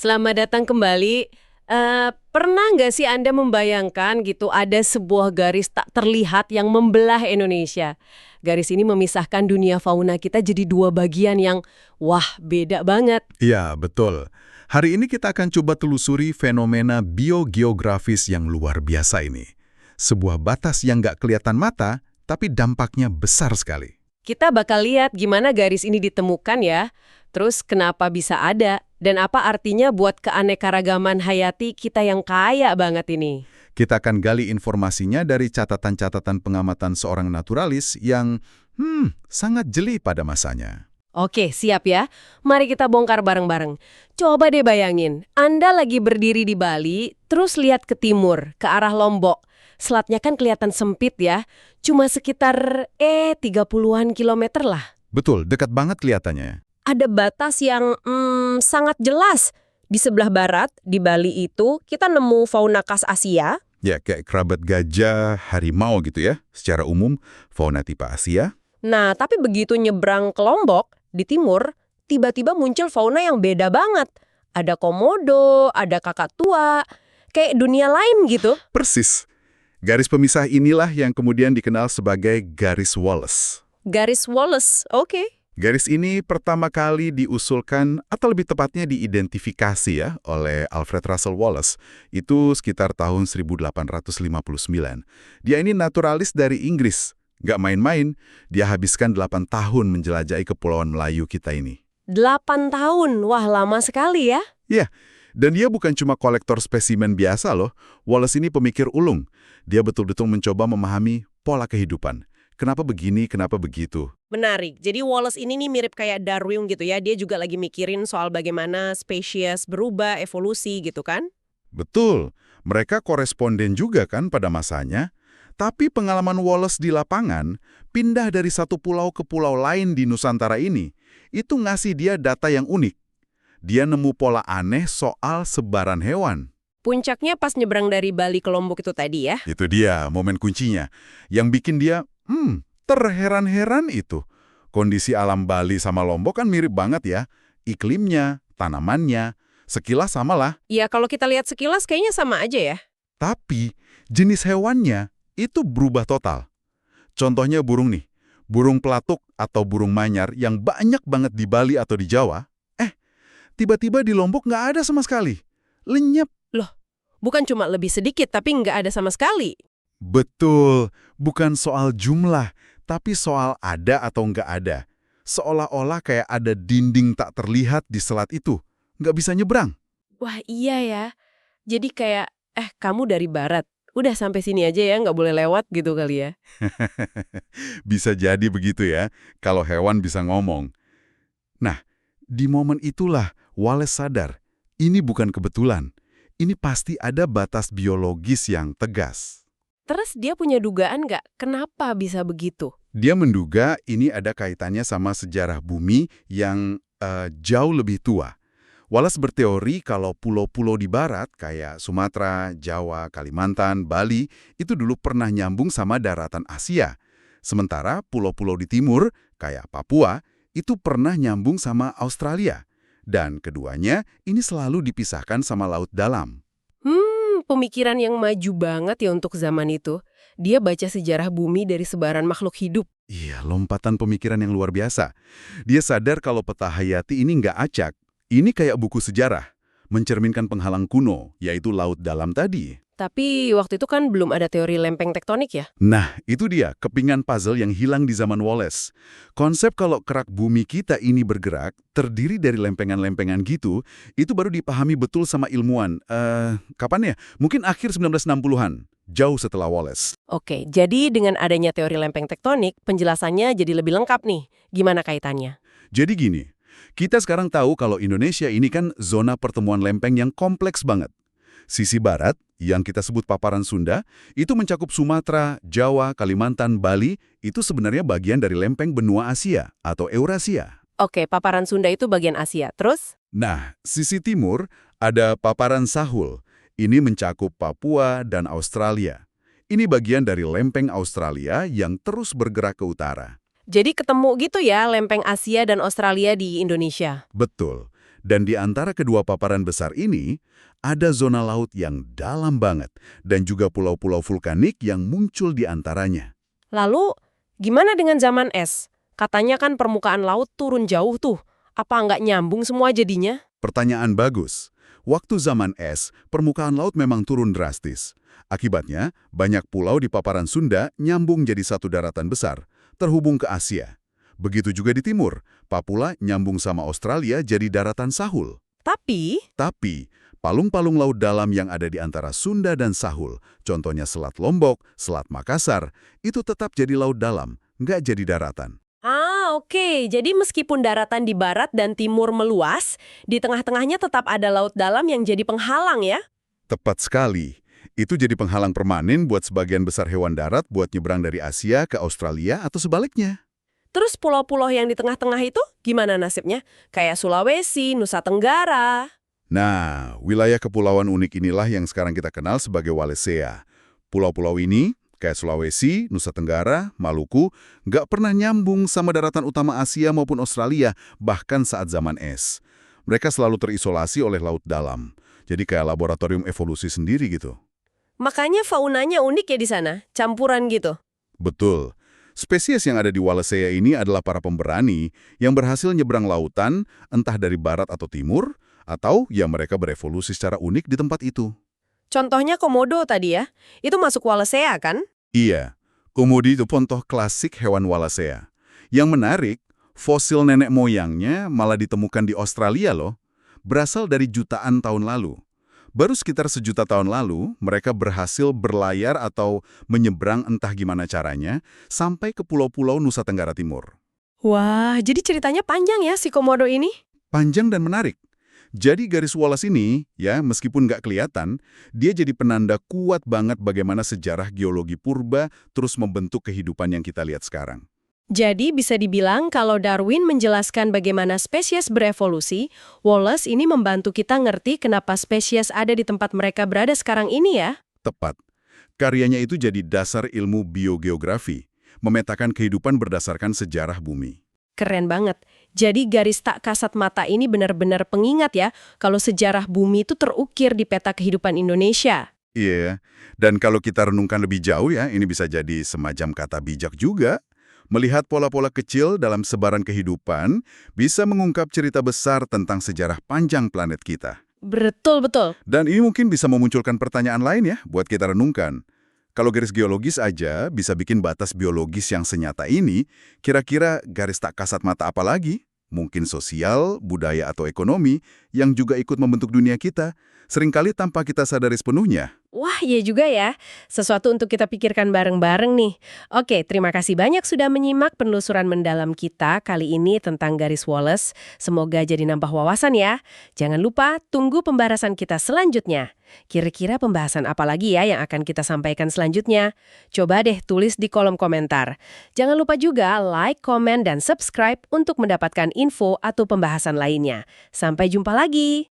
Selamat datang kembali. Pernah nggak sih Anda membayangkan gitu ada sebuah garis tak terlihat yang membelah Indonesia? Garis ini memisahkan dunia fauna kita jadi dua bagian yang, wah, beda banget. Iya, betul. Hari ini kita akan coba telusuri fenomena biogeografis yang luar biasa ini. Sebuah batas yang nggak kelihatan mata, tapi dampaknya besar sekali. Kita bakal lihat gimana garis ini ditemukan ya, terus kenapa bisa ada, dan apa artinya buat keanekaragaman hayati kita yang kaya banget ini. Kita akan gali informasinya dari catatan-catatan pengamatan seorang naturalis yang, sangat jeli pada masanya. Oke, siap ya. Mari kita bongkar bareng-bareng. Coba deh bayangin, Anda lagi berdiri di Bali, terus lihat ke timur, ke arah Lombok. Selatnya kan kelihatan sempit ya, cuma sekitar 30-an kilometer lah. Betul, dekat banget kelihatannya. Ada batas yang sangat jelas. Di sebelah barat, di Bali itu, kita nemu fauna khas Asia. Ya, kayak kerabat gajah, harimau gitu ya. Secara umum, fauna tipe Asia. Nah, tapi begitu nyebrang ke Lombok, di timur, tiba-tiba muncul fauna yang beda banget. Ada komodo, ada kakak tua, kayak dunia lain gitu. Persis. Garis pemisah inilah yang kemudian dikenal sebagai garis Wallace. Garis Wallace, oke. Garis ini pertama kali diusulkan, atau lebih tepatnya diidentifikasi ya, oleh Alfred Russel Wallace. Itu sekitar tahun 1859. Dia ini naturalis dari Inggris. Nggak main-main, dia habiskan 8 tahun menjelajahi Kepulauan Melayu kita ini. 8 tahun, wah lama sekali ya. Ya, dan dia bukan cuma kolektor spesimen biasa loh. Wallace ini pemikir ulung. Dia betul-betul mencoba memahami pola kehidupan. Kenapa begini, kenapa begitu. Menarik. Jadi Wallace ini nih mirip kayak Darwin gitu ya. Dia juga lagi mikirin soal bagaimana spesies berubah, evolusi gitu kan? Betul, mereka koresponden juga kan pada masanya. Tapi pengalaman Wallace di lapangan, pindah dari satu pulau ke pulau lain di Nusantara ini, itu ngasih dia data yang unik. Dia nemu pola aneh soal sebaran hewan. Puncaknya pas nyebrang dari Bali ke Lombok itu tadi ya? Itu dia momen kuncinya. Yang bikin dia, terheran-heran itu. Kondisi alam Bali sama Lombok kan mirip banget ya. Iklimnya, tanamannya, sekilas samalah. Ya kalau kita lihat sekilas kayaknya sama aja ya. Tapi jenis hewannya itu berubah total. Contohnya burung nih. Burung pelatuk atau burung manyar yang banyak banget di Bali atau di Jawa. Tiba-tiba di Lombok nggak ada sama sekali. Lenyap. Loh, bukan cuma lebih sedikit tapi nggak ada sama sekali. Betul, bukan soal jumlah, tapi soal ada atau nggak ada. Seolah-olah kayak ada dinding tak terlihat di selat itu. Nggak bisa nyebrang. Wah iya ya. Jadi kayak, kamu dari barat. Udah sampai sini aja ya, nggak boleh lewat gitu kali ya. Bisa jadi begitu ya, kalau hewan bisa ngomong. Nah, di momen itulah Wallace sadar, ini bukan kebetulan. Ini pasti ada batas biologis yang tegas. Terus dia punya dugaan nggak kenapa bisa begitu? Dia menduga ini ada kaitannya sama sejarah bumi yang jauh lebih tua. Wallace berteori kalau pulau-pulau di barat kayak Sumatera, Jawa, Kalimantan, Bali itu dulu pernah nyambung sama daratan Asia. Sementara pulau-pulau di timur kayak Papua itu pernah nyambung sama Australia. Dan keduanya ini selalu dipisahkan sama laut dalam. Pemikiran yang maju banget ya untuk zaman itu. Dia baca sejarah bumi dari sebaran makhluk hidup. Iya, lompatan pemikiran yang luar biasa. Dia sadar kalau peta hayati ini nggak acak. Ini kayak buku sejarah, mencerminkan penghalang kuno, yaitu laut dalam tadi. Tapi waktu itu kan belum ada teori lempeng tektonik ya? Nah, itu dia, kepingan puzzle yang hilang di zaman Wallace. Konsep kalau kerak bumi kita ini bergerak, terdiri dari lempengan-lempengan gitu, itu baru dipahami betul sama ilmuwan. Kapan ya? Mungkin akhir 1960-an, jauh setelah Wallace. Oke, jadi dengan adanya teori lempeng tektonik, penjelasannya jadi lebih lengkap nih. Gimana kaitannya? Jadi gini, kita sekarang tahu kalau Indonesia ini kan zona pertemuan lempeng yang kompleks banget. Sisi barat, yang kita sebut paparan Sunda, itu mencakup Sumatera, Jawa, Kalimantan, Bali, itu sebenarnya bagian dari lempeng benua Asia atau Eurasia. Oke, paparan Sunda itu bagian Asia. Terus? Nah, sisi timur ada paparan Sahul. Ini mencakup Papua dan Australia. Ini bagian dari lempeng Australia yang terus bergerak ke utara. Jadi ketemu gitu ya lempeng Asia dan Australia di Indonesia? Betul. Dan di antara kedua paparan besar ini, ada zona laut yang dalam banget dan juga pulau-pulau vulkanik yang muncul di antaranya. Lalu, gimana dengan zaman es? Katanya kan permukaan laut turun jauh tuh. Apa nggak nyambung semua jadinya? Pertanyaan bagus. Waktu zaman es, permukaan laut memang turun drastis. Akibatnya, banyak pulau di paparan Sunda nyambung jadi satu daratan besar, terhubung ke Asia. Begitu juga di timur, Papua nyambung sama Australia jadi daratan Sahul. Tapi, Tapi, palung-palung laut dalam yang ada di antara Sunda dan Sahul, contohnya Selat Lombok, Selat Makassar, itu tetap jadi laut dalam, nggak jadi daratan. oke. Jadi meskipun daratan di barat dan timur meluas, di tengah-tengahnya tetap ada laut dalam yang jadi penghalang ya? Tepat sekali. Itu jadi penghalang permanen buat sebagian besar hewan darat buat nyebrang dari Asia ke Australia atau sebaliknya. Terus pulau-pulau yang di tengah-tengah itu gimana nasibnya? Kayak Sulawesi, Nusa Tenggara. Nah, wilayah kepulauan unik inilah yang sekarang kita kenal sebagai Wallacea. Pulau-pulau ini, kayak Sulawesi, Nusa Tenggara, Maluku, nggak pernah nyambung sama daratan utama Asia maupun Australia, bahkan saat zaman es. Mereka selalu terisolasi oleh laut dalam. Jadi kayak laboratorium evolusi sendiri gitu. Makanya faunanya unik ya di sana, campuran gitu. Betul. Spesies yang ada di Wallacea ini adalah para pemberani yang berhasil nyebrang lautan, entah dari barat atau timur, atau yang mereka berevolusi secara unik di tempat itu. Contohnya komodo tadi ya, itu masuk Wallacea kan? Iya, komodo itu contoh klasik hewan Wallacea. Yang menarik, fosil nenek moyangnya malah ditemukan di Australia loh, berasal dari jutaan tahun lalu. Baru sekitar sejuta tahun lalu, mereka berhasil berlayar atau menyeberang entah gimana caranya, sampai ke pulau-pulau Nusa Tenggara Timur. Wah, jadi ceritanya panjang ya si komodo ini? Panjang dan menarik. Jadi garis Wallace ini, ya meskipun nggak kelihatan, dia jadi penanda kuat banget bagaimana sejarah geologi purba terus membentuk kehidupan yang kita lihat sekarang. Jadi bisa dibilang kalau Darwin menjelaskan bagaimana spesies berevolusi, Wallace ini membantu kita ngerti kenapa spesies ada di tempat mereka berada sekarang ini ya. Tepat. Karyanya itu jadi dasar ilmu biogeografi, memetakan kehidupan berdasarkan sejarah bumi. Keren banget. Jadi garis tak kasat mata ini benar-benar pengingat ya, kalau sejarah bumi itu terukir di peta kehidupan Indonesia. Iya, dan kalau kita renungkan lebih jauh ya, ini bisa jadi semacam kata bijak juga. Melihat pola-pola kecil dalam sebaran kehidupan bisa mengungkap cerita besar tentang sejarah panjang planet kita. Betul-betul. Dan ini mungkin bisa memunculkan pertanyaan lain ya buat kita renungkan. Kalau garis geologis aja bisa bikin batas biologis yang senyata ini, kira-kira garis tak kasat mata apa lagi? Mungkin sosial, budaya, atau ekonomi yang juga ikut membentuk dunia kita, seringkali tanpa kita sadari sepenuhnya. Wah, iya juga ya. Sesuatu untuk kita pikirkan bareng-bareng nih. Oke, terima kasih banyak sudah menyimak penelusuran mendalam kita kali ini tentang garis Wallace. Semoga jadi nambah wawasan ya. Jangan lupa tunggu pembahasan kita selanjutnya. Kira-kira pembahasan apa lagi ya yang akan kita sampaikan selanjutnya? Coba deh tulis di kolom komentar. Jangan lupa juga like, komen, dan subscribe untuk mendapatkan info atau pembahasan lainnya. Sampai jumpa lagi.